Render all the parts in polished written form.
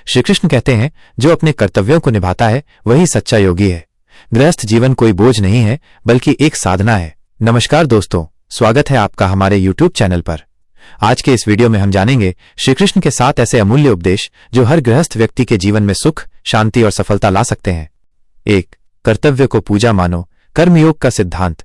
श्री कृष्ण कहते हैं, जो अपने कर्तव्यों को निभाता है वही सच्चा योगी है। गृहस्थ जीवन कोई बोझ नहीं है बल्कि एक साधना है। नमस्कार दोस्तों, स्वागत है आपका हमारे YouTube चैनल पर। आज के इस वीडियो में हम जानेंगे श्री कृष्ण के 7 ऐसे अमूल्य उपदेश जो हर गृहस्थ व्यक्ति के जीवन में सुख, शांति और सफलता ला सकते हैं। 1. कर्तव्य को पूजा मानो, कर्मयोग का सिद्धांत।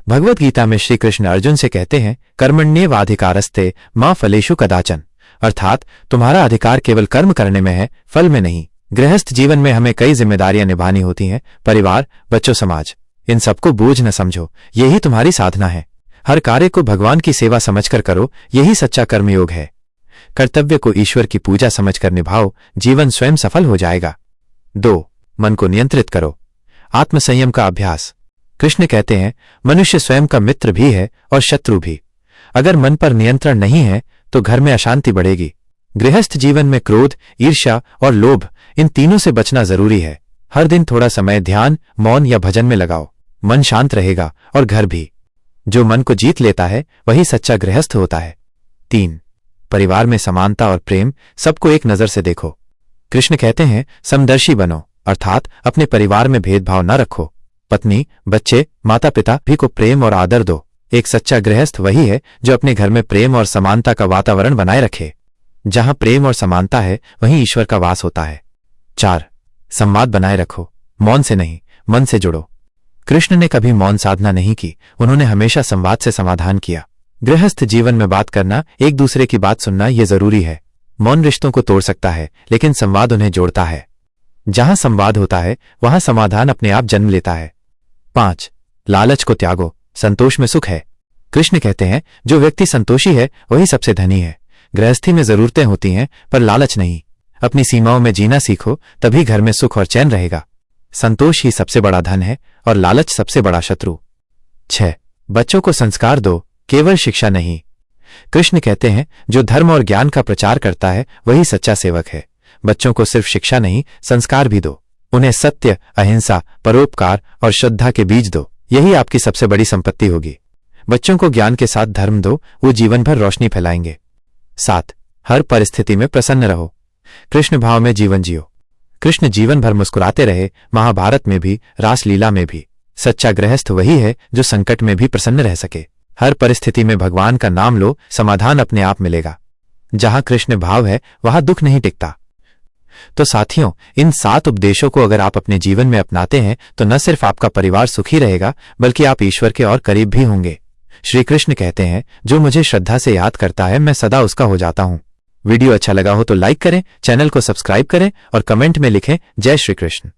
भगवत गीता में श्री कृष्ण अर्जुन से कहते हैं, कर्मण्येवाधिकारस्ते मा फलेषु कदाचन, अर्थात तुम्हारा अधिकार केवल कर्म करने में है, फल में नहीं। गृहस्थ जीवन में हमें कई जिम्मेदारियां निभानी होती हैं, परिवार, बच्चों, समाज। इन सबको बोझ न समझो, यही तुम्हारी साधना है। हर कार्य को भगवान की सेवा समझकर करो, यही सच्चा कर्मयोग है। कर्तव्य को ईश्वर की पूजा समझकर निभाओ, जीवन स्वयं सफल हो जाएगा। 2. मन को नियंत्रित करो, आत्मसंयम का अभ्यास। कृष्ण कहते हैं, मनुष्य स्वयं का मित्र भी है और शत्रु भी। अगर मन पर नियंत्रण नहीं है तो घर में अशांति बढ़ेगी। गृहस्थ जीवन में क्रोध, ईर्ष्या और लोभ, इन तीनों से बचना जरूरी है। हर दिन थोड़ा समय ध्यान, मौन या भजन में लगाओ, मन शांत रहेगा और घर भी। जो मन को जीत लेता है वही सच्चा गृहस्थ होता है। 3. परिवार में समानता और प्रेम, सबको एक नजर से देखो। कृष्ण कहते हैं, समदर्शी बनो, अर्थात अपने परिवार में भेदभाव न रखो। पत्नी, बच्चे, माता पिता भी को प्रेम और आदर दो। एक सच्चा गृहस्थ वही है जो अपने घर में प्रेम और समानता का वातावरण बनाए रखे। जहां प्रेम और समानता है वहीं ईश्वर का वास होता है। 4. संवाद बनाए रखो, मौन से नहीं, मन से जुड़ो। कृष्ण ने कभी मौन साधना नहीं की, उन्होंने हमेशा संवाद से समाधान किया। गृहस्थ जीवन में बात करना, एक दूसरे की बात सुनना, यह जरूरी है। मौन रिश्तों को तोड़ सकता है लेकिन संवाद उन्हें जोड़ता है। जहां संवाद होता है वहां समाधान अपने आप जन्म लेता है। 5. लालच को त्यागो, संतोष में सुख है। कृष्ण कहते हैं, जो व्यक्ति संतोषी है वही सबसे धनी है। गृहस्थी में जरूरतें होती हैं पर लालच नहीं। अपनी सीमाओं में जीना सीखो, तभी घर में सुख और चैन रहेगा। संतोष ही सबसे बड़ा धन है और लालच सबसे बड़ा शत्रु। 6. बच्चों को संस्कार दो, केवल शिक्षा नहीं। कृष्ण कहते हैं, जो धर्म और ज्ञान का प्रचार करता है वही सच्चा सेवक है। बच्चों को सिर्फ शिक्षा नहीं, संस्कार भी दो। उन्हें सत्य, अहिंसा, परोपकार और श्रद्धा के बीज दो, यही आपकी सबसे बड़ी संपत्ति होगी। बच्चों को ज्ञान के साथ धर्म दो, वो जीवन भर रोशनी फैलाएंगे। 7. हर परिस्थिति में प्रसन्न रहो, कृष्ण भाव में जीवन जियो। कृष्ण जीवन भर मुस्कुराते रहे, महाभारत में भी, रासलीला में भी। सच्चा गृहस्थ वही है जो संकट में भी प्रसन्न रह सके। हर परिस्थिति में भगवान का नाम लो, समाधान अपने आप मिलेगा। जहां कृष्ण भाव है वहां दुख नहीं टिकता। तो साथियों, इन 7 उपदेशों को अगर आप अपने जीवन में अपनाते हैं तो न सिर्फ आपका परिवार सुखी रहेगा बल्कि आप ईश्वर के और करीब भी होंगे। श्री कृष्ण कहते हैं, जो मुझे श्रद्धा से याद करता है मैं सदा उसका हो जाता हूं। वीडियो अच्छा लगा हो तो लाइक करें, चैनल को सब्सक्राइब करें और कमेंट में लिखें, जय श्री कृष्ण।